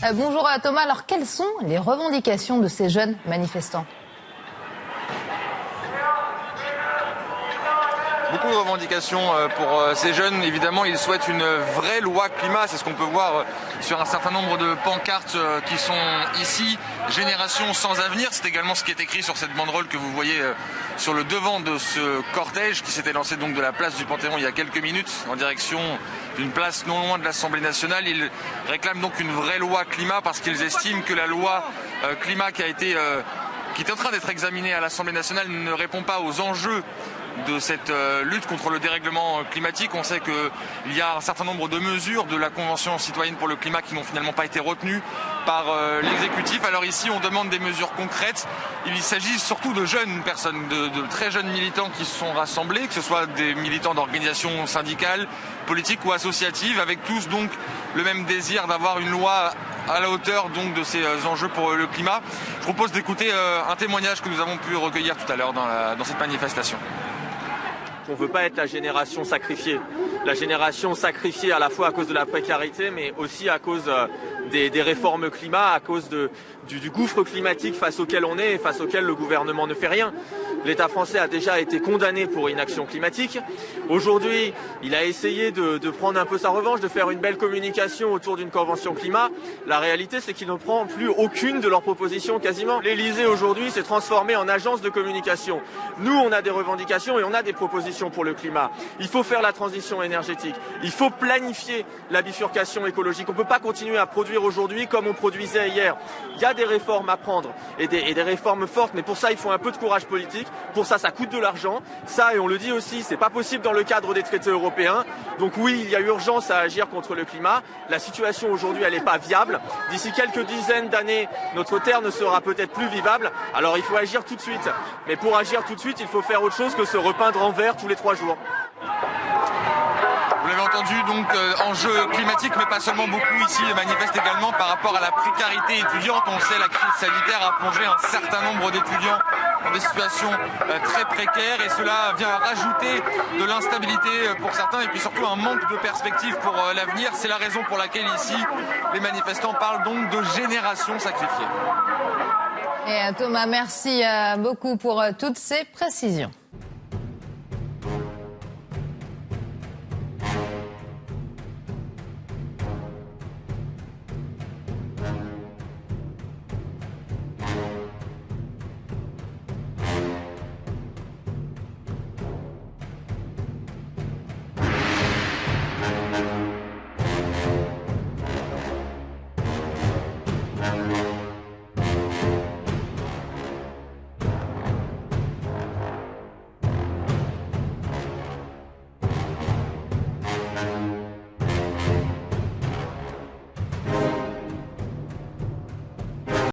Bonjour Thomas, alors quelles sont les revendications de ces jeunes manifestants ? Beaucoup de revendications pour ces jeunes. Évidemment, ils souhaitent une vraie loi climat. C'est ce qu'on peut voir sur un certain nombre de pancartes qui sont ici. Génération sans avenir, c'est également ce qui est écrit sur cette banderole que vous voyez sur le devant de ce cortège qui s'était lancé donc de la place du Panthéon il y a quelques minutes en direction d'une place non loin de l'Assemblée nationale. Ils réclament donc une vraie loi climat parce qu'ils estiment que la loi climat qui est en train d'être examinée à l'Assemblée nationale ne répond pas aux enjeux de cette lutte contre le dérèglement climatique. On sait qu'il y a un certain nombre de mesures de la Convention citoyenne pour le climat qui n'ont finalement pas été retenues par l'exécutif. Alors ici, on demande des mesures concrètes. Il s'agit surtout de jeunes personnes, de très jeunes militants qui se sont rassemblés, que ce soit des militants d'organisations syndicales, politiques ou associatives, avec tous donc le même désir d'avoir une loi à la hauteur donc de ces enjeux pour le climat. Je propose d'écouter un témoignage que nous avons pu recueillir tout à l'heure dans cette manifestation. On ne veut pas être la génération sacrifiée. La génération sacrifiée à la fois à cause de la précarité, mais aussi à cause des réformes climat, à cause du gouffre climatique face auquel on est et face auquel le gouvernement ne fait rien. L'État français a déjà été condamné pour inaction climatique. Aujourd'hui, il a essayé de prendre un peu sa revanche, de faire une belle communication autour d'une convention climat. La réalité, c'est qu'il ne prend plus aucune de leurs propositions quasiment. L'Élysée aujourd'hui s'est transformé en agence de communication. Nous, on a des revendications et on a des propositions pour le climat. Il faut faire la transition énergétique. Il faut planifier la bifurcation écologique. On ne peut pas continuer à produire aujourd'hui comme on produisait hier. Il y a des réformes à prendre et des réformes fortes, mais pour ça, il faut un peu de courage politique. Pour ça, ça coûte de l'argent. Ça, et on le dit aussi, c'est pas possible dans le cadre des traités européens. Donc oui, il y a urgence à agir contre le climat. La situation aujourd'hui, elle n'est pas viable. D'ici quelques dizaines d'années, notre terre ne sera peut-être plus vivable. Alors il faut agir tout de suite. Mais pour agir tout de suite, il faut faire autre chose que se repeindre en vert tous les 3 jours. Vous l'avez entendu, donc enjeu climatique, mais pas seulement. Beaucoup ici manifestent également par rapport à la précarité étudiante. On sait la crise sanitaire a plongé un certain nombre d'étudiants dans des situations très précaires et cela vient rajouter de l'instabilité pour certains et puis surtout un manque de perspective pour l'avenir. C'est la raison pour laquelle ici les manifestants parlent donc de génération sacrifiée. Et Thomas, merci beaucoup pour toutes ces précisions.